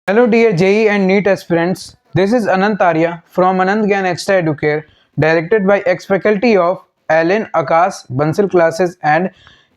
Hello dear JE and NEET aspirants, this is Anant Arya from Anand Gyan Extra Educare, directed by ex-faculty of Allen, Akash, Bansal Classes and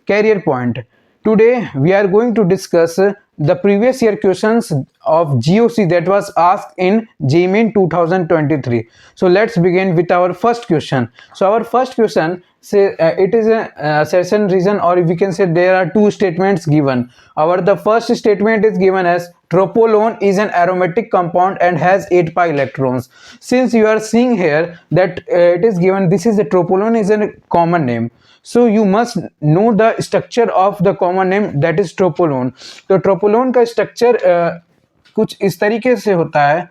Career Point. Today we are going to discuss the previous year questions of GOC that was asked in JMIN 2023. So let's begin with our first question. So our first question say it is a assertion reason, or we can say there are two statements given. The first statement is given as tropolone is an aromatic compound and has 8 pi electrons. Since you are seeing here that it is given this is a tropolone is a common name, so you must know the structure of the common name, that is tropolone. तो tropolone का structure कुछ इस तरीके से होता है.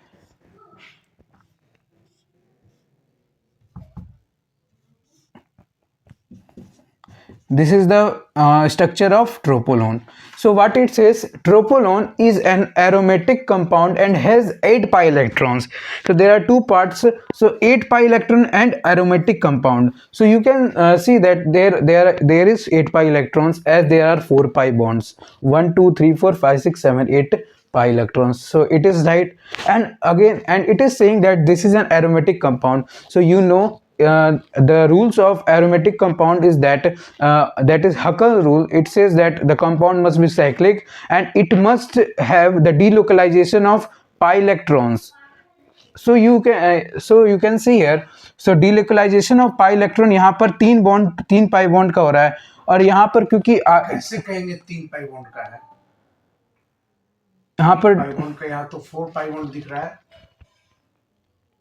This is the structure of tropolone. So what it says, tropolone is an aromatic compound and has 8 pi electrons. So there are two parts. So 8 pi electron and aromatic compound. So you can see that there is 8 pi electrons as there are 4 pi bonds. 1, 2, 3, 4, 5, 6, 7, 8 pi electrons. So it is right. And again, and it is saying that this is an aromatic compound. So you know the rules of aromatic compound is that is Huckel rule. It says that the compound must be cyclic and it must have the delocalization of pi electrons. So you can see here, so delocalization of pi electron यहाँ पर तीन pi bond का हो रहा है, और यहाँ पर क्योंकि कैसे कहेंगे 3 पाई बॉन्ड का है, यहाँ पर पाई बॉन्ड का यहाँ तो 4 पाई बॉन्ड दिख रहा है,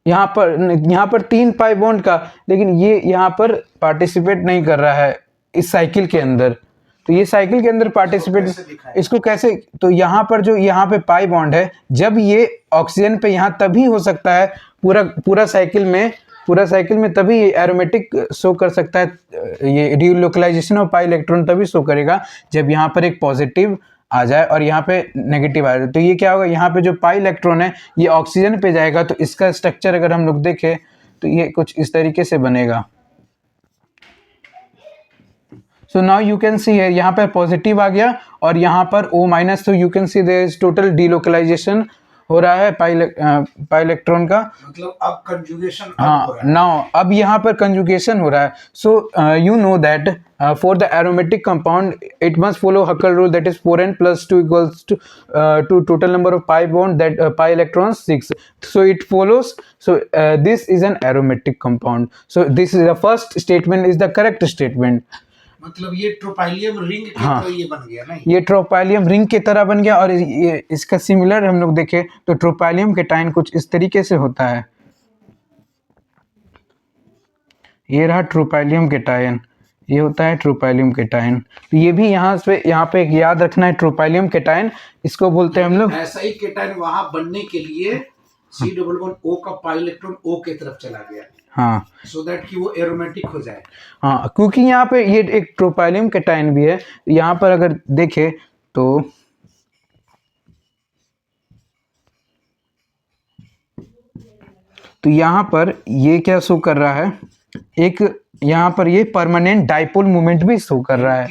यहाँ पर 3 पाई बॉन्ड का, लेकिन ये यहाँ पर पार्टिसिपेट नहीं कर रहा है इस साइकिल के अंदर. तो ये साइकिल के अंदर पार्टिसिपेट इसको कैसे, तो यहाँ पर जो यहाँ पे पाई बॉन्ड है, जब ये ऑक्सीजन पे यहाँ तभी हो सकता है पूरा साइकिल में तभी एरोमेटिक शो कर सकता है. ये डीलोकलाइजेशन ऑफ पाई इलेक्ट्रॉन तभी शो करेगा जब यहाँ पर एक पॉजिटिव आ जाए और यहाँ पे नेगेटिव आ जाए. तो ये क्या होगा, यहाँ पे जो पाई इलेक्ट्रॉन है ये ऑक्सीजन पे जाएगा. तो इसका स्ट्रक्चर अगर हम लोग देखें तो ये कुछ इस तरीके से बनेगा. सो नाउ यू कैन सी है यहाँ पे पॉजिटिव आ गया और यहाँ पर O माइनस. तो you can see there is total delocalisation हो रहा है पाई इलेक्ट्रॉन का. मतलब अब कंजुगेशन हाँ, नाउ अब यहाँ पर कंजुगेशन हो रहा है. So you know that for the aromatic compound it must follow Huckel rule, that is 4n plus 2 equals to total number of pi bond, that pi electrons 6. So it follows, so this is an aromatic compound. So this is the first statement is the correct statement. मतलब ये ट्रोपाइलियम ring की तरह ये बन गया ना, ये ट्रोपाइलियम ring की तरह बन गया. और ये इसका सिमिलर हम लोग देखें तो ट्रोपाइलियम केटाइन कुछ इस तरीके से होता है. ये रहा ट्रोपाइलियम केटाइन, ये होता है ट्रोपाइलियम केटाइन. तो ये भी यहाँ पे एक याद रखना है, ट्रोपाइलियम केटाइन इसको बोलते हैं हम लोग. ऐसा ही केटाइन वहां बनने के लिए C++O का पाई इलेक्ट्रॉन O की तरफ चला गया. हाँ, सो दैट कि वो एरोमेटिक हो जाए. हाँ, क्योंकि यहाँ पे ये एक ट्रोपाइलियम केटाइन भी है. यहाँ पर अगर देखें तो यहाँ पर ये क्या शो कर रहा है, एक यहाँ पर ये परमानेंट डाइपोल मूवमेंट भी शो कर रहा है.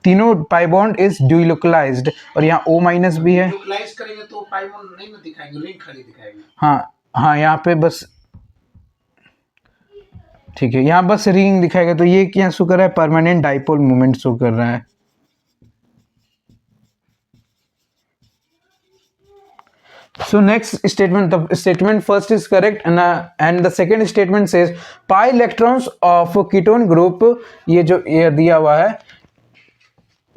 तीनों पाई बॉन्ड इज डीलोकलाइज्ड. और यहाँ O माइनस भी है. डीलोकलाइज करेंगे तो पाई बॉन्ड नहीं ना दिखाएंगे, रिंग खाली दिखाएंगे. हाँ, यहाँ पे बस ठीक है, यहाँ बस रिंग दिखाएगा. तो ये क्या शो कर रहा है, परमानेंट डाइपोल मूवमेंट शो कर रहा है. So next statement, the statement first is correct and the second statement says pi electrons of ketone group, ये दिया हुआ है,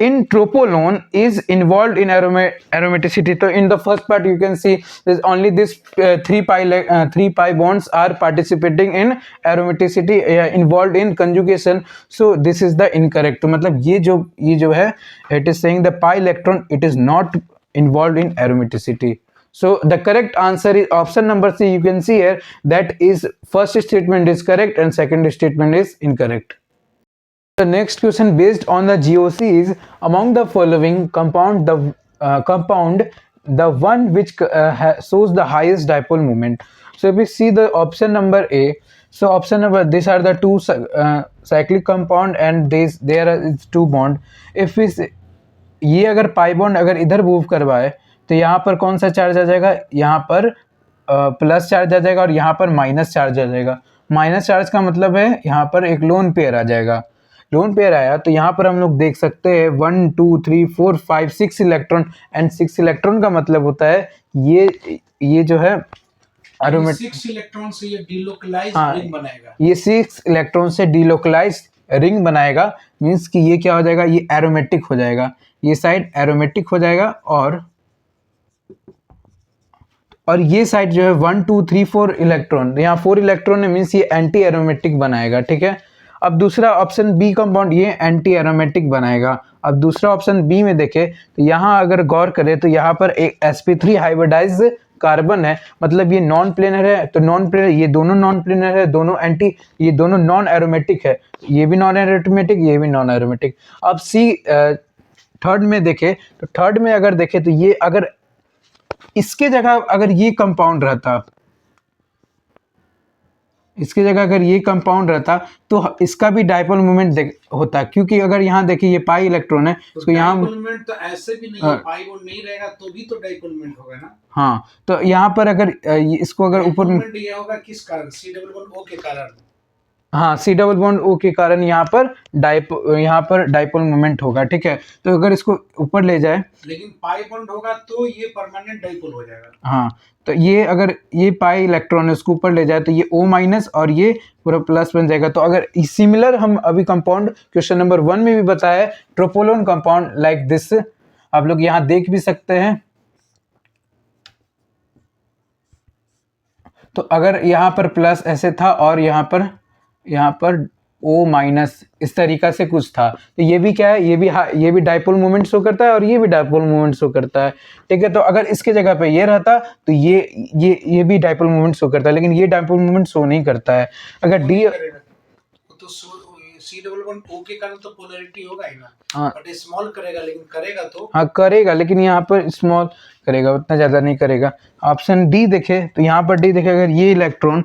in tropolone is involved in aromaticity. So in the first part you can see there's only this 3 pi bonds are participating in aromaticity, involved in conjugation. So this is the incorrect. तो मतलब ये जो है, it is saying the pi electron it is not involved in aromaticity. So the correct answer is option number C. You can see here that is first statement is correct and second statement is incorrect. The next question based on the GOC is among the following compound the one which shows the highest dipole moment. So if we see the option number A, so option number, these are the two cyclic compound and there is 2 bond. If we ये अगर pi bond अगर इधर move करवाए तो यहाँ पर कौन सा चार्ज आ जाएगा, यहाँ पर प्लस चार्ज आ जाएगा और यहाँ पर माइनस चार्ज आ जाएगा। माइनस चार्ज का मतलब है यहाँ पर एक लोन पेयर आ जाएगा। लोन पेयर आया तो यहाँ पर हम लोग देख सकते हैं 1 2 3 4 5 6 इलेक्ट्रॉन, एंड 6 इलेक्ट्रॉन का मतलब होता है ये जो है एरोमेटिक। 6 इलेक्ट्रॉन से ये डीलोकलाइज हाँ, रिंग बनाएगा। ये 6 इलेक्ट्रॉन से डीलोकलाइज रिंग बनाएगा, मीन्स कि ये क्या हो जाएगा, ये एरोमेटिक हो जाएगा, ये साइड एरोमेटिक हो जाएगा। और ये साइड जो है 1 2 3 4 इलेक्ट्रॉन, यहाँ 4 इलेक्ट्रॉन है, मीन्स ये एंटी एरोमेटिक बनाएगा। ठीक है, अब दूसरा ऑप्शन बी कंपाउंड ये एंटी एरोमेटिक बनाएगा। अब दूसरा ऑप्शन बी में देखें तो यहाँ अगर गौर करें तो यहाँ पर एक sp3 हाइब्रिडाइज कार्बन है, मतलब ये नॉन प्लेनर है। तो नॉन प्लेनर, ये दोनों नॉन प्लेनर है, दोनों एंटी, ये दोनों नॉन एरोमेटिक है, ये भी नॉन एरोमेटिक, ये भी नॉन एरोमेटिक। अब सी थर्ड में देखें तो थर्ड में अगर देखें तो ये अगर इसके जगह अगर ये कंपाउंड रहता, इसके जगह अगर ये कंपाउंड रहता तो इसका भी डाइपोल मोमेंट होता, क्योंकि अगर यहाँ देखिए ये पाई इलेक्ट्रॉन है, तो इसको यहाँ डाइपोल मोमेंट तो ऐसे भी नहीं है, पाई बॉन्ड नहीं रहेगा तो भी तो डाइपोल मोमेंट होगा ना। हाँ, तो यहाँ पर अगर इसको अगर ऊपर मोमेंट ये होगा किस कारण, सी डबल बॉन्ड ओ के कारण। हाँ, सी डबल बॉन्ड ओ के कारण यहाँ पर डाइपोल मोमेंट होगा। ठीक है, तो अगर इसको ऊपर ले जाए, लेकिन पाई बॉन्ड होगा तो ये परमानेंट डाइपोल हो जाएगा। हाँ, तो ये अगर ये पाई इलेक्ट्रॉन है उसको ऊपर ले जाए तो ये O माइनस और ये पूरा प्लस बन जाएगा। तो अगर सिमिलर हम अभी कंपाउंड क्वेश्चन नंबर 1 में भी बताया है, ट्रोपोलोन कंपाउंड लाइक दिस, आप लोग यहाँ देख भी सकते हैं। तो अगर यहाँ पर प्लस ऐसे था और यहाँ पर O माइनस इस तरीका से कुछ था, तो ये भी क्या है, ये भी डाइपोल मोमेंट शो करता है और ये भी डाइपोल मोमेंट शो करता है। ठीक है, तो अगर इसके जगह पे ये रहता तो ये भी डाइपोल मोमेंट शो करता है, लेकिन ये डाइपोल मोमेंट शो नहीं करता है। अगर डी तो सी डबल बॉन्ड ओ के कारण तो पोलैरिटी होगा ही ना। हाँ, बट स्मॉल करेगा, लेकिन करेगा तो, हाँ करेगा, लेकिन यहाँ पर स्मॉल करेगा, उतना ज़्यादा नहीं करेगा। ऑप्शन डी देखे तो यहाँ पर डी देखे अगर ये इलेक्ट्रॉन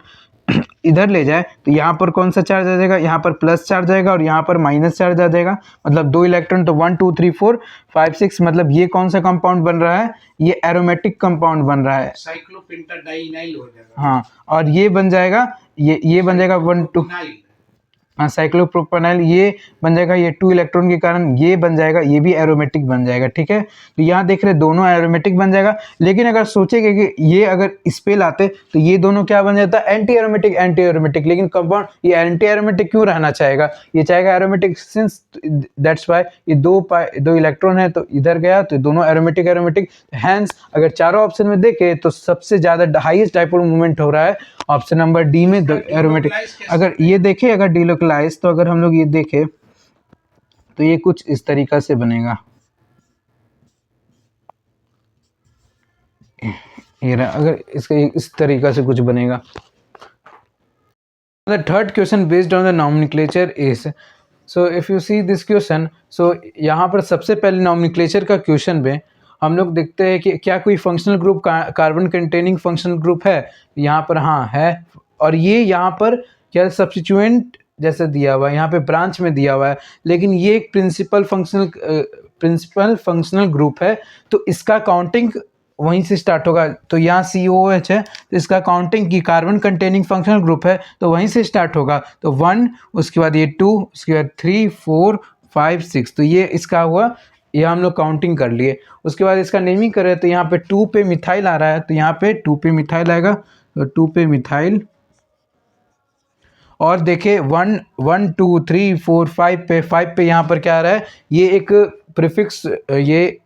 इधर ले जाए तो यहाँ पर कौन सा चार्ज आ जाएगा, यहाँ पर प्लस चार्ज आएगा और यहाँ पर माइनस चार्ज आ जाएगा, मतलब 2 इलेक्ट्रॉन। तो 1 2 3 4 5 6, मतलब ये कौन सा कंपाउंड बन रहा है, ये एरोमेटिक कंपाउंड बन रहा है, साइक्लोपेंटाडाइनाइल हो जाएगा। हाँ, और ये बन जाएगा, ये बन जाएगा 1 2, हाँ, साइक्लोप्रोपेनाइल ये बन जाएगा, ये 2 इलेक्ट्रॉन के कारण ये बन जाएगा, ये भी एरोमेटिक बन जाएगा। ठीक है, तो यहाँ देख रहे दोनों एरोमेटिक बन जाएगा, लेकिन अगर सोचेंगे कि ये अगर इस पे लाते तो ये दोनों क्या बन जाता है, एंटी एरोमेटिक। लेकिन कंपाउंड ये एंटी एरोमेटिक क्यों रहना चाहेगा, ये चाहेगा एरोमेटिक, सिंस दैट्स वाई ये दो इलेक्ट्रॉन है तो इधर गया तो दोनों एरोमेटिक। हैंस अगर चारों ऑप्शन में देखे तो सबसे ज्यादा हाईएस्ट डाइपोल मूवमेंट हो रहा है ऑप्शन नंबर डी में, एरोमेटिक। अगर ये देखे अगर डीलोकलाइज, तो अगर हम लोग ये देखे तो ये कुछ इस तरीका से बनेगा, ये रहा, अगर इसका इस तरीका से कुछ बनेगा। The third question based on the nomenclature is, so if you see this question, so यहाँ पर सबसे पहले nomenclature का क्वेश्चन में हम लोग देखते हैं कि क्या कोई functional group carbon containing functional group है, यहाँ पर हाँ है, और ये यहाँ पर क्या सब्स्टिट्यूएंट जैसे दिया हुआ है, यहाँ पे ब्रांच में दिया हुआ है, लेकिन ये एक प्रिंसिपल फंक्शनल ग्रुप है, तो इसका काउंटिंग वहीं से स्टार्ट होगा। तो यहाँ COOH है तो इसका काउंटिंग की कार्बन कंटेनिंग फंक्शनल ग्रुप है तो वहीं से स्टार्ट होगा। तो 1, उसके बाद ये 2, उसके बाद 3 4 5 6, तो ये इसका हुआ, ये हम लोग काउंटिंग कर लिए। उसके बाद इसका नेमिंग करें तो यहाँ पे 2 पे मिथाइल आ रहा है, तो यहाँ पे 2 पे मिथाइल आएगा, तो 2 पे मिथाइल। और देखे 1 1 2 3 4 5 पे यहाँ पर क्या आ रहा है, ये एक प्रीफिक्स, ये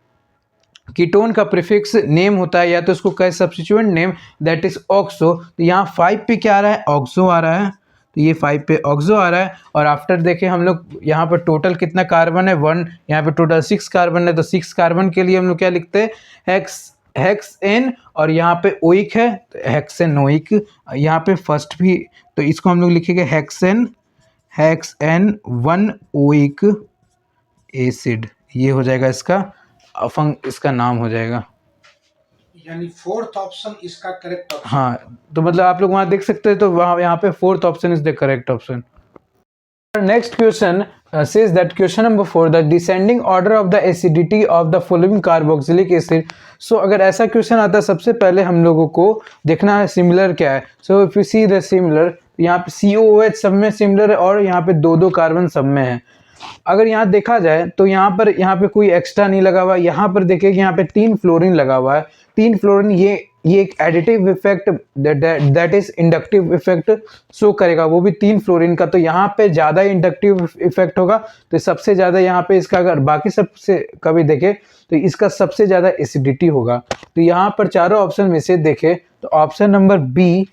कीटोन का प्रीफिक्स नेम होता है, या तो इसको कहे substituent name, that is oxo. तो यहाँ 5 पे क्या आ रहा है, ऑक्सो आ रहा है, तो ये 5 पे ऑक्सो आ रहा है। और आफ्टर देखें हम लोग यहाँ पर टोटल कितना कार्बन है, 1, यहाँ पे टोटल 6 कार्बन है, तो 6 कार्बन के लिए हम लोग क्या लिखते हैं, हेक्सेन, और यहाँ पे ओइक है तो हेक्सेनोइक, यहाँ पे फर्स्ट भी, तो इसको हम लोग लिखेंगे हेक्सेन 1 ओइक एसिड, ये हो जाएगा इसका नाम हो जाएगा, यानी 4th ऑप्शन इसका करेक्ट ऑप्शन। हाँ, तो मतलब आप लोग वहाँ देख सकते हैं, तो वहाँ यहाँ पे 4th option is the correct option. Next question says that question number 4, the descending order of the acidity of the following carboxylic acid. So अगर ऐसा क्वेश्चन आता है, सबसे पहले हम लोगों को देखना है सिमिलर क्या है. So if you see the similar, यहाँ पे COOH सब में सिमिलर है और यहाँ पे दो कार्बन सब में है. अगर यहाँ देखा जाए तो यहाँ पे कोई एक्स्ट्रा नहीं लगा हुआ. यहाँ पर देखिए कि यहाँ पे 3 फ्लोरीन लगा हुआ है. 3 फ्लोरीन ये एक additive effect that is inductive effect show करेगा, वो भी 3 फ्लोरीन का. तो यहाँ पे ज़्यादा इंडक्टिव इफेक्ट होगा. तो सबसे ज़्यादा यहाँ पे इसका, अगर बाकी सबसे कभी देखे तो इसका सबसे ज़्यादा एसिडिटी होगा. तो यहाँ पर चारों ऑप्शन में से देखे तो ऑप्शन नंबर बी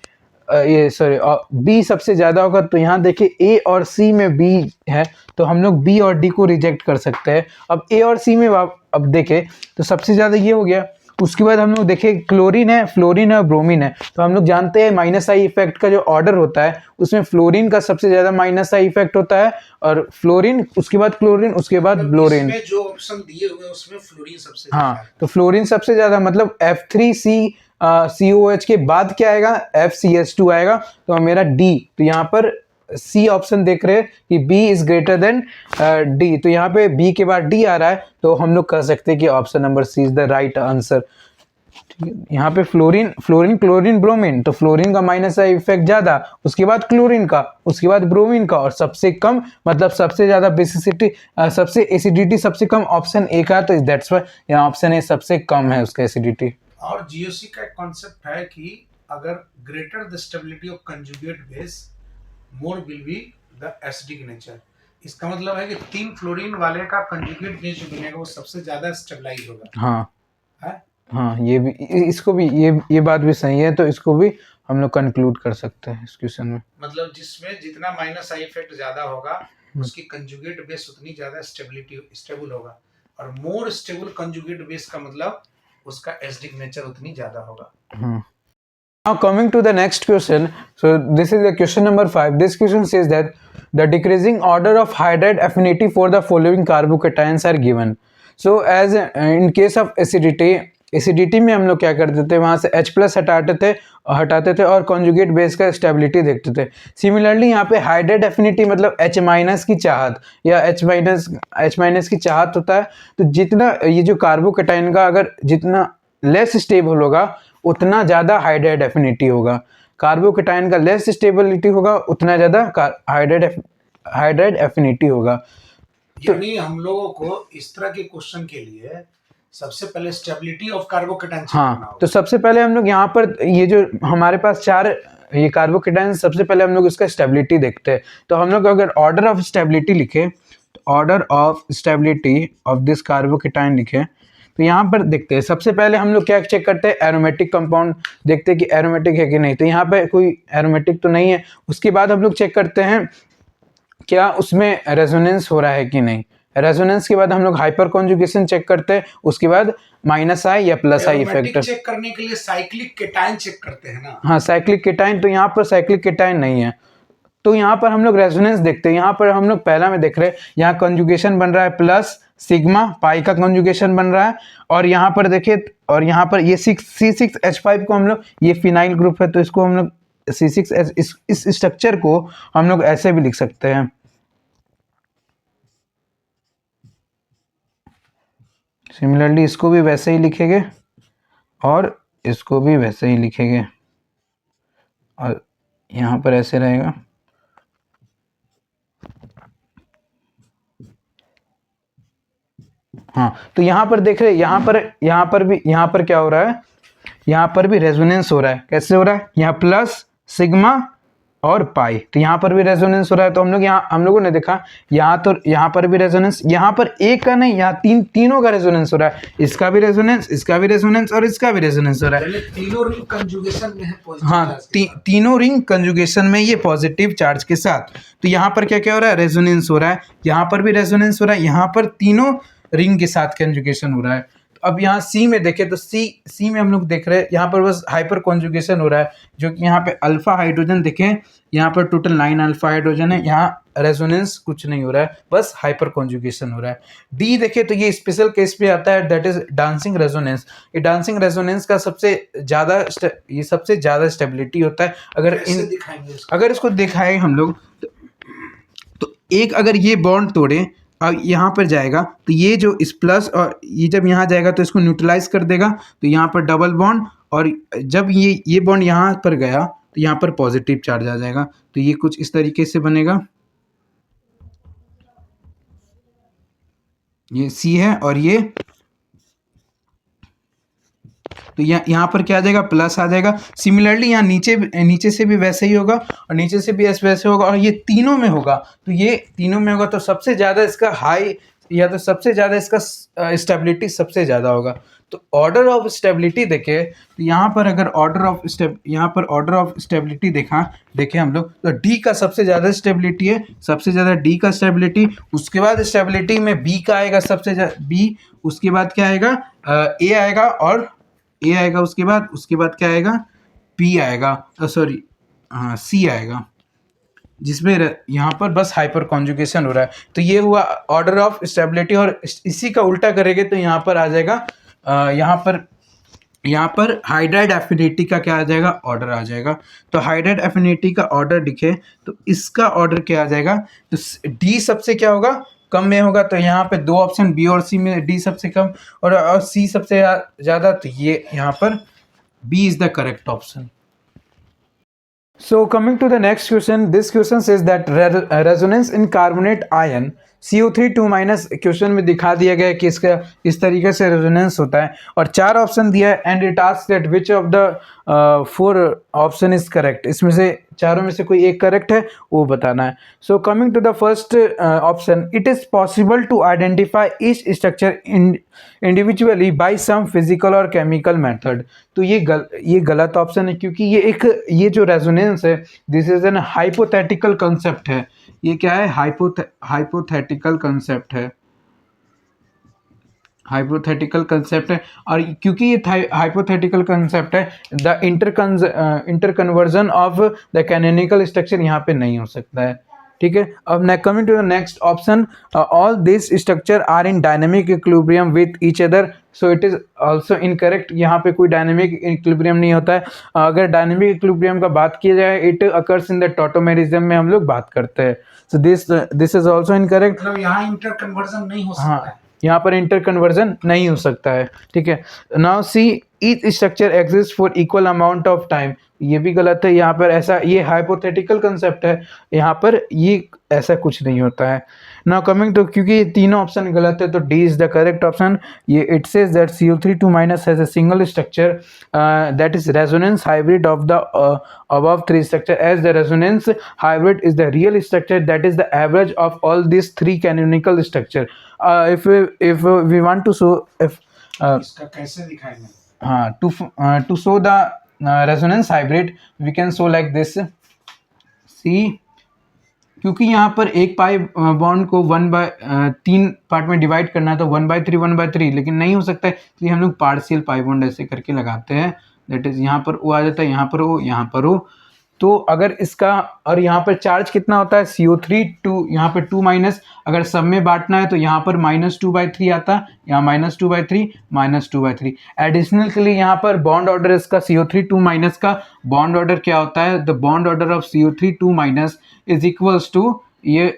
बी सबसे ज़्यादा होगा. तो यहाँ देखिए ए और सी में बी है, तो हम लोग बी और डी को रिजेक्ट कर सकते हैं. अब ए और सी में अब देखें तो सबसे ज़्यादा ये हो गया. उसके बाद हम लोग देखें क्लोरीन है, फ्लोरीन है और ब्रोमीन है. तो हम लोग जानते हैं माइनस आई इफेक्ट का जो ऑर्डर होता है उसमें फ्लोरीन का सबसे ज़्यादा माइनस आई इफेक्ट होता है, और फ्लोरीन उसके बाद क्लोरीन उसके बाद ब्लोरीन. जो ऑप्शन दिए हुए हैं उसमें फ्लोरीन सबसे हाँ, तो फ्लोरीन सबसे ज़्यादा, मतलब F3COOH के बाद क्या आएगा, FCH2 आएगा. तो मेरा डी, तो यहाँ पर सी ऑप्शन देख रहे हैं कि B is greater than D. तो यहाँ पे B के बाद D आ रहा है, तो हम लोग कह सकते हैं कि option number C is the right answer. यहाँ पे फ्लोरीन क्लोरीन ब्रोमीन, तो फ्लोरीन का माइनस आई इफेक्ट ज्यादा, उसके बाद क्लोरीन का, उसके बाद ब्रोमीन का, और सबसे कम मतलब सबसे ज्यादा बेसिसिटी, सबसे एसिडिटी सबसे कम ऑप्शन ए का. तो दैट्स व्हाई यहाँ ऑप्शन ए सबसे कम है उसका एसिडिटी. और जीओसी का एक कॉन्सेप्ट है कि अगर greater the stability of conjugate base more will be the acidic nature. इसका मतलब है कि 3 फ्लोरीन वाले का कंजुगेट बेस जो बनेगा वो सबसे ज्यादा स्टेबलाइज होगा. हाँ है? हाँ, ये भी, इसको भी, ये बात भी सही है. तो इसको भी हम लोग कंक्लूड कर सकते हैं इस क्वेश्चन में. मतलब जिसमें जितना माइनस आई इफेक्ट ज्यादा होगा उसकी कंजुगेट बेस उतनी ज्यादा स्टेबल होगा, और मोर स्टेबल कंजुगेट बेस का मतलब उसका एसिडिक नेचर उतनी ज्यादा होगा. Now coming to the next question, so this is the question number 5. This question says that the decreasing order of hydride affinity for the following carbocations are given. So as in case of acidity में हम लोग क्या करते थे, वहाँ से H+ हटाते थे और कॉन्जुगेट बेस का स्टेबिलिटी देखते थे. सिमिलरली यहाँ पे हाइड्राइड एफिनिटी मतलब H- की चाहत या H- की चाहत होता है. तो जितना ये जो कार्बोकेटाइन का अगर जितना लेस स्टेबल होगा उतना ज़्यादा हाइड्राइड एफिनिटी होगा. कार्बोकेटाइन का लेस स्टेबिलिटी होगा उतना ज़्यादा हाइड्राइड एफिनिटी होगा. यानी हम लोगों को इस तरह के क्वेश्चन के लिए सबसे पहले स्टेबिलिटी ऑफ कार्बोकेटाइन चेक करना होगा. तो सबसे पहले हम लोग यहाँ पर ये जो हमारे पास 4 ये कार्बोकेटाइन, सबसे पहले हम लोग इसका स्टेबिलिटी देखते हैं. तो हम लोग अगर ऑर्डर ऑफ स्टेबिलिटी लिखे, तो order of stability of this carbocation लिखे, तो यहाँ पर देखते हैं. सबसे पहले हम लोग क्या चेक करते हैं, एरोमेटिक कंपाउंड देखते हैं कि एरोमेटिक है कि नहीं. तो यहाँ पे कोई एरोमेटिक तो नहीं है. उसके बाद हम लोग चेक करते हैं क्या उसमें रेजोनेंस हो रहा है कि नहीं. रेजोनेंस के बाद हम लोग हाइपर कॉन्जुगेशन चेक करते हैं. उसके बाद माइनस आई या प्लस आई इफेक्ट चेक करने के लिए साइक्लिक केटाइन चेक करते हैं ना. हाँ, साइक्लिक केटाइन. तो यहाँ पर साइक्लिक केटाइन नहीं है, तो यहाँ पर हम लोग रेजोनेंस देखते हैं. यहाँ पर हम लोग पहला में देख रहे हैं, यहाँ कॉन्जुगेशन बन रहा है प्लस सिग्मा पाई का कॉन्जुगेशन बन रहा है. और यहाँ पर देखिए, और यहाँ पर ये C6H5 को हम लोग, ये फिनाइल ग्रुप है तो इसको हम लोग C6H, इस स्ट्रक्चर को हम लोग ऐसे भी लिख सकते हैं. सिमिलरली इसको भी वैसे ही लिखेंगे और इसको भी वैसे ही लिखेंगे, और यहाँ पर ऐसे रहेगा. हाँ, तो यहाँ पर देख रहे हैं, यहाँ पर क्या हो रहा है, यहाँ पर भी रेजोनेंस हो रहा है. कैसे हो रहा है, यहाँ प्लस सिग्मा और पाई, तो यहाँ पर भी रेजोनेंस हो रहा है. तो हम लोगों ने देखा यहाँ पर भी रेजोनेंस, यहाँ पर एक का नहीं, यहाँ तीनों का रेजोनेंस हो रहा है. इसका भी रेजोनेंस, इसका भी रेजोनेंस और इसका भी रेजोनेंस हो रहा है. तीनों रिंग कंजुगेशन में है पॉजिटिव. हाँ, तीनों रिंग कंजुगेशन में ये पॉजिटिव चार्ज के साथ. तो यहाँ पर क्या क्या हो रहा है, रेजोनेंस हो रहा है. यहाँ पर भी रेजोनेंस हो रहा है, यहाँ पर तीनों रिंग के साथ कंजुगेशन हो रहा है. अब यहाँ सी में देखें तो सी में हम लोग देख रहे हैं, यहाँ पर बस हाइपर कॉन्जुगेशन हो रहा है, जो कि यहाँ पे अल्फा हाइड्रोजन देखें, यहाँ पर टोटल 9 अल्फा हाइड्रोजन है. यहाँ रेजोनेंस कुछ नहीं हो रहा है, बस हाइपर कॉन्जुगेशन हो रहा है. डी देखें तो ये स्पेशल केस पे आता है, दैट इज डांसिंग रेजोनेंस. ये डांसिंग रेजोनेंस का सबसे ज़्यादा स्टेबिलिटी होता है. अगर इसको दिखाएं हम लोग, तो एक अगर ये बॉन्ड तोड़े और यहाँ पर जाएगा तो ये जो इस प्लस और ये जब यहाँ जाएगा तो इसको न्यूट्रलाइज कर देगा, तो यहाँ पर डबल बॉन्ड, और जब ये बॉन्ड यहाँ पर गया तो यहाँ पर पॉजिटिव चार्ज आ जाएगा। तो ये कुछ इस तरीके से बनेगा, ये सी है और ये, तो यहाँ पर क्या आ जाएगा, प्लस आ जाएगा। सिमिलरली यहाँ नीचे से भी वैसे ही होगा और नीचे से भी वैसे होगा, और ये तीनों में होगा। तो ये तीनों में होगा तो सबसे ज़्यादा इसका हाई या तो सबसे ज़्यादा इसका स्टेबिलिटी सबसे ज़्यादा होगा। तो ऑर्डर ऑफ स्टेबिलिटी देखे तो यहाँ पर अगर ऑर्डर ऑफ स्टेबिलिटी देखें हम लोग, तो डी का सबसे ज़्यादा स्टेबिलिटी है, सबसे ज़्यादा डी का स्टेबिलिटी। उसके बाद स्टेबिलिटी में बी का आएगा सबसे ज़्यादा बी, उसके बाद क्या आएगा, ए आएगा, और ए आएगा, उसके बाद क्या आएगा, पी आएगा, सॉरी हाँ सी आएगा, जिसमें यहाँ पर बस हाइपर कॉन्जुगेशन हो रहा है। तो ये हुआ ऑर्डर ऑफ स्टेबिलिटी। और इसी का उल्टा करेंगे तो यहाँ पर आ जाएगा, यहाँ पर हाइड्राइड एफिनिटी का क्या आ जाएगा, ऑर्डर आ जाएगा। तो हाइड्राइड एफिनिटी का ऑर्डर दिखे तो इसका ऑर्डर क्या आ जाएगा, तो डी सबसे क्या होगा, कम में होगा। तो यहाँ पे दो ऑप्शन बी और सी में डी सबसे कम और सी सबसे ज़्यादा, तो ये यहाँ पर B is the correct option. So coming to the next question, this question says that resonance in carbonate ion CO3 2 minus question में दिखा दिया गया है कि इसका इस तरीके से रेजोनेंस होता है और चार ऑप्शन दिया है and it asks that which of the four option is correct. इसमें से चारों में से कोई एक करेक्ट है वो बताना है। So coming to the first option, it is possible to identify each structure individually by some physical और केमिकल मेथड। तो ये गलत ऑप्शन है, क्योंकि ये जो रेजोनेंस है this is an hypothetical concept है। ये क्या है, हाइपोथेटिकल कंसेप्ट है, हाइपोथेटिकल कंसेप्ट है। और क्योंकि ये हाइपोथेटिकल कंसेप्ट है, the interconversion of the canonical structure यहाँ पे नहीं हो सकता है। ठीक है, अब coming to the next option, all this structure are in dynamic equilibrium with each other, so it is also incorrect. यहाँ पे कोई डायनेमिक इक्विलिब्रियम नहीं होता है। अगर डायनेमिक इक्विलिब्रियम का बात किया जाए, it occurs in the tautomerism में हम लोग बात करते हैं। So this is also incorrect. मतलब यहाँ इंटर कन्वर्जन नहीं हो सकता हाँ, है, यहाँ पर इंटर कन्वर्जन नहीं हो सकता है। ठीक है, now see each structure exist for equal amount of time, ये भी गलत है। यहाँ पर ऐसा, ये हाइपोथेटिकल कंसेप्ट है, यहाँ पर ये ऐसा कुछ नहीं होता है। नाउ कमिंग टू, क्योंकि ये तीनों ऑप्शन गलत है तो D is the correct option. ये it says that CO3 2 minus has a single structure that is resonance hybrid of the above three structure, as the resonance hybrid is the real structure that is the average of all these three canonical structure. If we want to show, if इसका कैसे दिखाएंगे? हाँ, to show the resonance hybrid we can show like this. See, क्योंकि यहाँ पर एक pi bond को 3 part में डिवाइड करना है तो 1/3 लेकिन नहीं हो सकता है, इसलिए हम लोग पार्शियल पाई बॉन्ड ऐसे करके लगाते हैं। दैट इज यहाँ पर ओ आ जाता है, यहाँ पर ओ, यहाँ पर ओ। तो अगर इसका, और यहाँ पर चार्ज कितना होता है, CO3 2, यहाँ पर 2 माइनस, अगर सब में बांटना है तो यहाँ पर -2/3 आता है, यहाँ -2/3 एडिशनल के लिए यहाँ पर बॉन्ड ऑर्डर इसका CO3 2 माइनस का बॉन्ड ऑर्डर क्या होता है, the bond order of CO3 2 minus is equals to, ये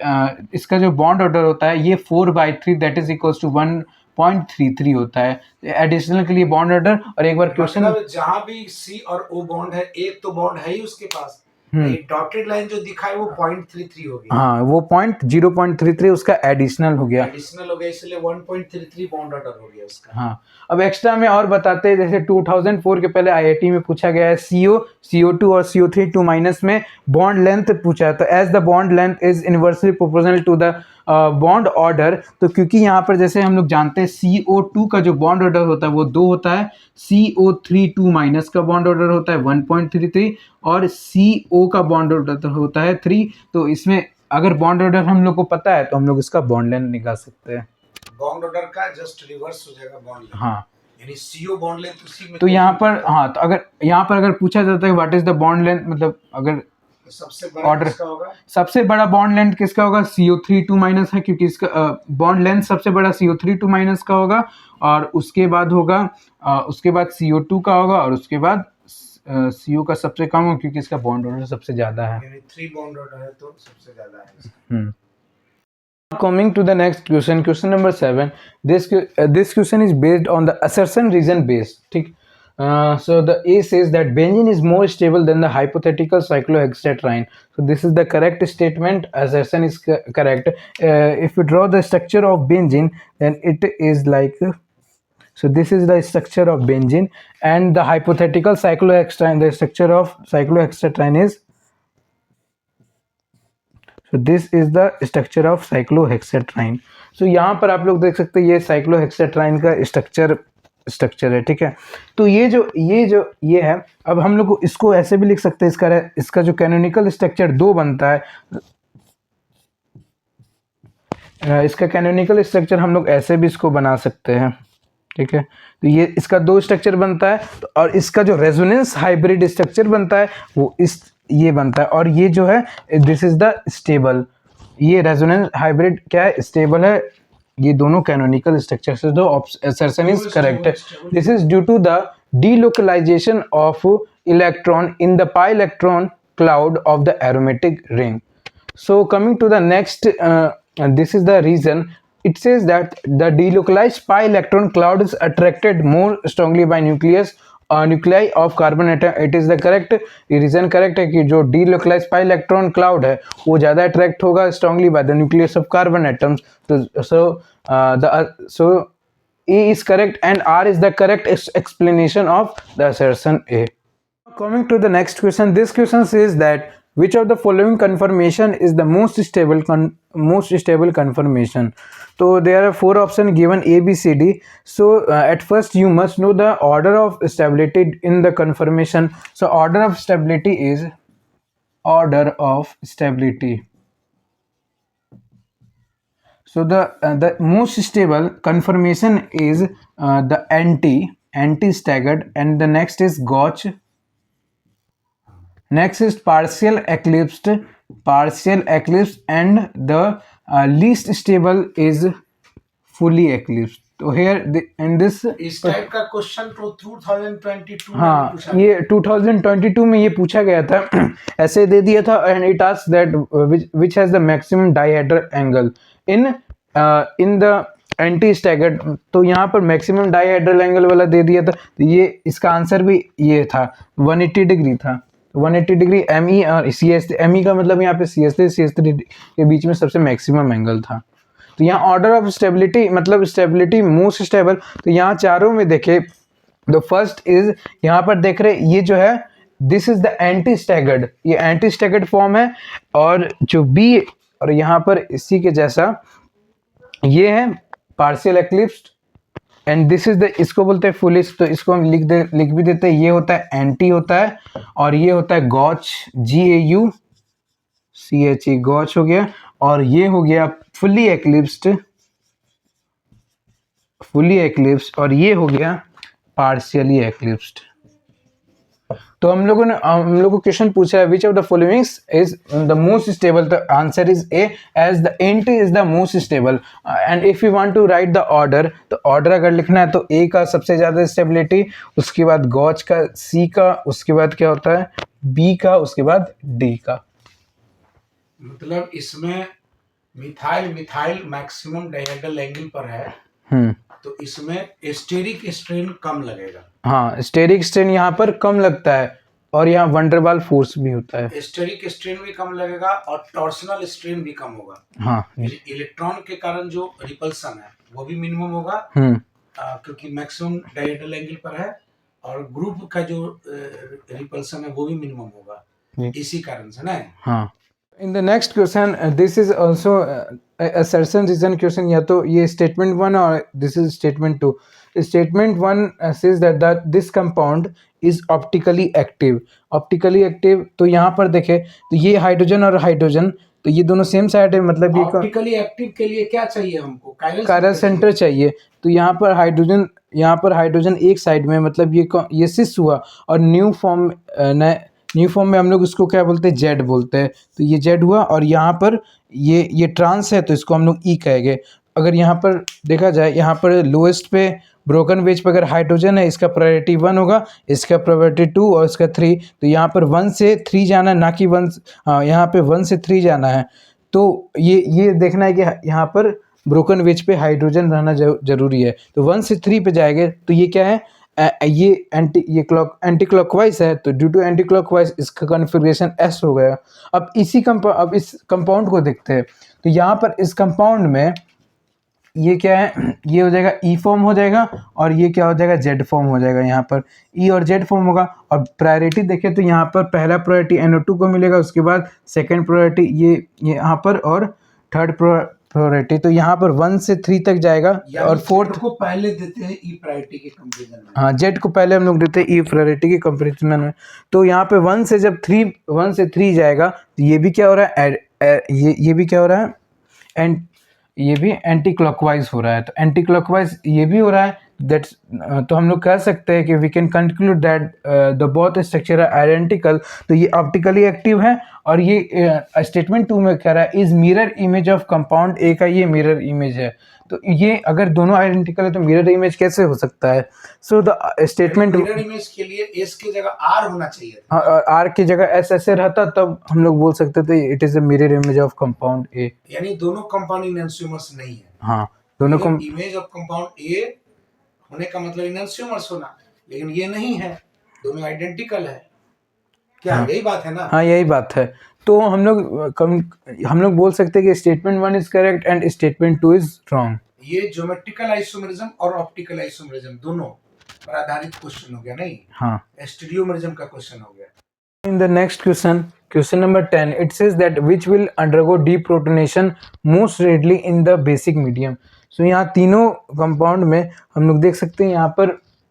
इसका जो बॉन्ड ऑर्डर होता है ये 4/3 दैट इज इक्वल्स टू 1.33 होता है एडिशनल के लिए बॉन्ड ऑर्डर। और एक बार क्वेश्चन, मतलब जहाँ भी C और O बॉन्ड है, एक तो बॉन्ड है ही उसके पास, डॉटेड लाइन जो दिखा है वो 0.33 हो गया। हाँ, वो 0.33 उसका एडिशनल हो गया, इसलिए 1.33 बॉन्ड ऑर्डर हो गया उसका। हाँ, अब एक्स्ट्रा में और बताते हैं, जैसे 2004 के पहले IIT में पूछा गया है CO, CO2 और CO3 2 माइनस में बॉन्ड लेंथ पूछा है, तो as the bond length is inversely proportional to the bond order. तो क्योंकि यहाँ पर जैसे हम लोग जानते हैं CO2 का जो बॉन्ड ऑर्डर होता है वो 2 होता है, CO3 2 माइनस का बॉन्ड ऑर्डर होता है 1.33 और CO का बॉन्ड ऑर्डर होता है 3। तो इसमें अगर बॉन्ड ऑर्डर हम लोग को पता है तो हम लोग इसका बॉन्ड लेंथ निकाल सकते हैं। बॉन्ड ऑर्डर का जस्ट रिवर्स हो जाएगा बॉन्ड लेंथ। हाँ, यानी CO बॉन्ड लेंथ उसी में, तो यहाँ पर, हाँ, तो अगर यहाँ पर अगर पूछा जाता है what is the bond length, मतलब अगर सबसे बड़ा ऑर्डर, किसका होगा, सबसे बड़ा बॉन्ड लेंथ किसका होगा, CO3 2 माइनस है, क्योंकि इसका बॉन्ड लेंथ सबसे बड़ा CO3 2 माइनस का होगा, और उसके बाद होगा उसके बाद CO2 का होगा, और उसके बाद CO का सबसे कम होगा क्योंकि इसका बॉन्ड ऑर्डर सबसे ज्यादा है। यानी 3 बॉन्ड ऑर्डर है तो सबसे ज्यादा है इसका। Coming to the next question, question number 7. This question is based on the assertion reason based. ठीक. So the A says that benzene is more stable than the hypothetical cyclohexatriene. So this is the correct statement. Assertion is correct. If we draw the structure of benzene, then it is like. So this is the structure of benzene, and the hypothetical cyclohexatriene. The structure of cyclohexatriene is. So this is the structure of cyclohexatriene. So यहाँ पर आप लोग देख सकते हैं ये cyclohexatriene का structure है, ठीक है। तो ये है, अब हम लोग इसको ऐसे भी लिख सकते हैं, इसका जो कैनोनिकल स्ट्रक्चर 2 बनता है, इसका कैनोनिकल स्ट्रक्चर हम लोग ऐसे भी इसको बना सकते हैं, ठीक है। तो ये इसका 2 स्ट्रक्चर बनता है, और इसका जो रेजोनेंस हाइब्रिड स्ट्रक्चर बनता है वो ये बनता है, और ये जो है दिस इज द स्टेबल, ये रेजोनेंस हाइब्रिड क्या है, स्टेबल है। ये दोनों कैनोनिकल स्ट्रक्चर से दो assertion is correct. This is due to the delocalization of electron in the pi electron cloud of the aromatic ring. So coming to the next, this is the reason. It says that the delocalized pi electron cloud is attracted more strongly by nuclei of carbon atom. It is the correct. ये reason correct है कि जो delocalized pi electron cloud है वो ज़्यादा attract होगा strongly by the nucleus of carbon atoms. So A is correct and R is the correct explanation of the assertion A. Coming to the next question, this question says that which of the following conformation is the most stable conformation? So there are 4 options given, A, B, C, D. So at first you must know the order of stability in the conformation. So order of stability is order of stability. So the most stable conformation is the anti-staggered, and the next is Gauch. Next is partial eclipsed, and the least stable is fully eclipsed. तो here in this इस type का question तो 2022 हाँ, ये 2022 में ये पूछा गया था, ऐसे दे दिया था, and it asks that which has the maximum dihedral angle in the anti staggered. तो यहाँ पर मैक्सिमम डाइहेड्रल एंगल वाला दे दिया था, तो ये इसका आंसर भी ये था, 180 डिग्री था। 180 डिग्री ME और CS, ME का मतलब यहाँ पे CS3 के बीच में सबसे मैक्सिमम एंगल था। तो यहाँ ऑर्डर ऑफ स्टेबिलिटी मतलब स्टेबिलिटी मोस्ट स्टेबल, तो यहाँ चारों में देखे तो फर्स्ट इज, यहाँ पर देख रहे ये जो है this is the anti staggered, ये एंटी स्टैगर्ड फॉर्म है, और जो बी और यहाँ पर इसी के जैसा ये है partial eclipsed, and this is the, इसको बोलते हैं फुलिश, तो इसको हम लिख भी देते हैं, ये होता है एंटी होता है, और ये होता है गॉच, GAUCHE, गॉच हो गया, और ये हो गया फुली एक्लिप्स्ड, और ये हो गया पार्शियली एक्लिप्स्ड। तो हम लोग को क्वेश्चन पूछा है which of the following is the most stable, the answer is A, as the anti is the most stable. And if you want to write the order, तो ऑर्डर अगर लिखना है तो ए का सबसे ज्यादा स्टेबिलिटी, उसके बाद गॉच का, सी का, उसके बाद क्या होता है बी का, उसके बाद डी का। मतलब इसमें मिथाइल मैक्सिमम डाइहेड्रल एंगल पर है, तो इसमें स्टेरिक स्ट्रेन कम लगेगा। हाँ, स्टेरिक स्ट्रेन यहाँ पर कम लगता है, और यहाँ वंडरवाल फोर्स भी होता है। स्टेरिक स्ट्रेन भी कम लगेगा और टॉर्सनल स्ट्रेन भी कम होगा। हाँ, इलेक्ट्रॉन के कारण जो रिपल्सन है वो भी मिनिमम होगा, क्योंकि मैक्सिमम डाइहेड्रल एंगल पर है, और ग्रुप का जो रिपल्सन है वो भी मिनिमम होगा, इसी कारण से ना। हाँ। In the next question, this is also assertion reason question, या तो ये statement 1 और this is statement 2. Statement 1 says that this compound is optically active. Optically active, तो यहाँ पर देखे तो ये हाइड्रोजन और हाइड्रोजन, तो ये दोनों सेम साइड है, मतलब ये ऑप्टिकली एक्टिव के लिए क्या चाहिए हमको, कायरल सेंटर चाहिए। तो यहाँ पर हाइड्रोजन एक साइड में, मतलब ये सिस हुआ, और न्यू फॉर्म में हम लोग इसको क्या बोलते हैं, जेड बोलते हैं। तो ये जेड हुआ, और यहाँ पर ये ट्रांस है, तो इसको हम लोग ई कहेंगे। अगर यहाँ पर देखा जाए, यहाँ पर लोएस्ट पे ब्रोकन वेज पे अगर हाइड्रोजन है, इसका प्रायोरिटी 1 होगा, इसका प्रायोरिटी 2 और इसका 3। तो यहाँ पर 1 से 3 जाना है, ना कि 1, हाँ यहाँ पे 1 से 3 जाना है। तो ये देखना है कि यहाँ पर ब्रोकन वेज पे हाइड्रोजन रहना जरूरी है। तो 1 से 3 पे जाएंगे तो ये क्या है, ये एंटी क्लॉकवाइज है, तो ड्यू टू एंटी क्लॉकवाइज इसका कॉन्फ़िगरेशन एस हो गया। अब इस कंपाउंड को देखते हैं। तो यहाँ पर इस कंपाउंड में ये क्या है, ये हो जाएगा ई फॉर्म हो जाएगा, और ये क्या हो जाएगा, जेड फॉर्म हो जाएगा। यहाँ पर ई और जेड फॉर्म होगा। और प्रायोरिटी देखें तो यहाँ पर पहला प्रायोरिटी NO2 को मिलेगा, उसके बाद सेकंड प्रायोरिटी ये यहाँ पर, और थर्ड प्रायोरिटी तो यहाँ पर 1 से 3 तक जाएगा। और फोर्थ को पहले देते हैं ई प्रायोरिटी के कंपैरिजन में। हाँ, जेड को पहले हम लोग देते हैं ई प्रायोरिटी के कंपैरिजन में। तो यहाँ पे 1 से 3 जाएगा तो ये भी क्या हो रहा है, ये भी क्या हो रहा है, एंड ये भी एंटी क्लॉकवाइज हो रहा है। तो एंटी क्लॉकवाइज ये भी हो रहा है, दैट्स तो हम लोग कह सकते हैं कि we can conclude that the both structure are identical. तो ये ऑप्टिकली एक्टिव है, और ये स्टेटमेंट 2 में कह रहा है is mirror image of compound A का ये मिरर इमेज है। तो ये अगर दोनों आइडेंटिकल है तो मिरर इमेज कैसे हो सकता है? So the statement mirror image के लिए एस की जगह आर होना चाहिए था। आर की जगह एस ऐसे रहता तब हम लोग बोल सकते थे it is a mirror image of compound A. यानी दोनों कंपाउंड इनएंशियोमर्स नहीं है। हाँ, दोनों इमेज ऑफ कंपाउंड ए होने का मतलब इनएंशियोमर्स होना, लेकिन ये नहीं है, दोनों आइडेंटिकल है। क्या हाँ, यही बात है ना? हाँ, यही बात है। तो हम लोग बोल सकते हैं कि statement 1 is correct and statement 2 is wrong. ये ज्योमेट्रिकल आइसोमेरिज्म और ऑप्टिकल आइसोमेरिज्म दोनों पर आधारित क्वेश्चन हो गया, नहीं? हाँ, स्टीरियोमेरिज्म का क्वेश्चन हो गया। In the next question number 10, it says that which will undergo deprotonation most readily in the basic medium. So यहाँ तीनों कंपाउंड में हम लोग देख सकते हैं,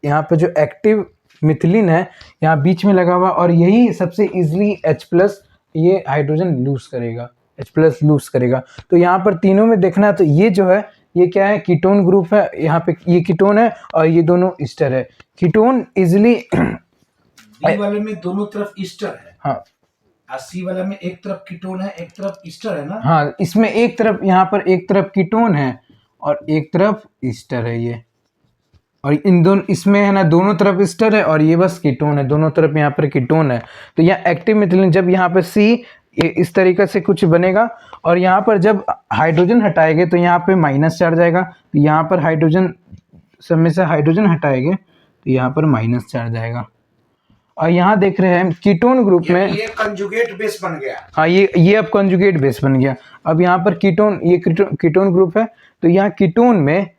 यहाँ पर जो एक्टिव मिथिलीन है यहाँ बीच में लगा हुआ, और यही सबसे इजीली H+ ये हाइड्रोजन लूज करेगा, H+ लूज करेगा। तो यहाँ पर तीनों में देखना है तो ये जो है ये क्या है, कीटोन ग्रुप है। यहाँ पे ये कीटोन है और ये दोनों ईस्टर है। कीटोन इजिली बी वाले में दोनों तरफ ईस्टर है। हाँ, सी वाला में एक तरफ कीटोन है, एक तरफ ईस्टर है ना? हाँ, इसमें एक तरफ, यहाँ पर एक तरफ कीटोन है और एक तरफ ईस्टर है ये, और इन दोनों इसमें है ना दोनों तरफ ईस्टर है और ये बस कीटोन है, दोनों तरफ यहाँ पर कीटोन है। तो यहाँ एक्टिव मिथिलीन, जब यहाँ पर सी इस तरीके से कुछ बनेगा, और यहाँ पर जब हाइड्रोजन हटाएंगे तो यहाँ पे माइनस चार्ज आएगा। तो यहाँ पर हाइड्रोजन, सब में से हाइड्रोजन हटाएंगे तो यहाँ पर माइनस चार्ज आएगा। और यहाँ देख रहे हैं कीटोन ग्रुप में ये कंजुगेट बेस बन गया। हाँ, ये अब कंजुगेट बेस बन गया। अब यहाँ पर कीटोन, ये कीटोन ग्रुप है, तो यहाँ कीटोन में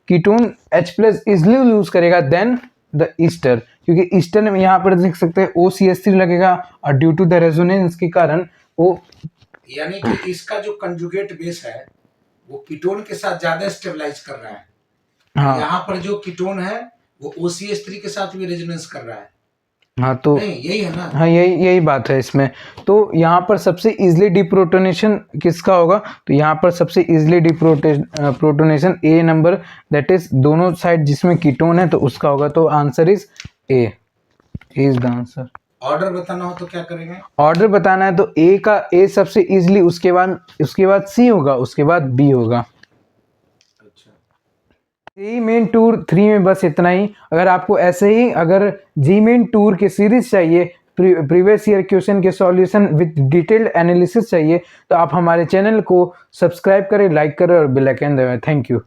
कीटोन H+ इजली लूज करेगा देन द ईस्टर, क्योंकि ईस्टर में यहाँ पर देख सकते हैं OCH3 लगेगा, और ड्यू टू द रेजोनेंस के कारण वो, यानी कि इसका जो कंजुगेट बेस है वो कीटोन के साथ ज्यादा स्टेबलाइज कर रहा है। हाँ, यहाँ पर जो कीटोन है वो OCH3 के साथ भी रेजोनेंस कर रहा है। हाँ, तो नहीं, यही है ना? हाँ, यही बात है इसमें। तो यहाँ पर सबसे इजली डिप्रोटोनेशन किसका होगा? तो यहाँ पर सबसे easily deprotonation A number, that is दोनों साइड जिसमें कीटोन है तो उसका होगा। तो answer is A is the answer. Order बताना हो तो क्या करेंगे? ऑर्डर बताना है तो ए सबसे इजली, उसके बाद सी होगा, उसके बाद बी होगा। जी मेन टूर 3 में बस इतना ही। अगर आपको ऐसे ही अगर जी मेन टूर की सीरीज चाहिए, प्रीवियस ईयर क्वेश्चन के सॉल्यूशन विद डिटेल्ड एनालिसिस चाहिए, तो आप हमारे चैनल को सब्सक्राइब करें, लाइक करें और बेल आइकन दबाएं। Thank you.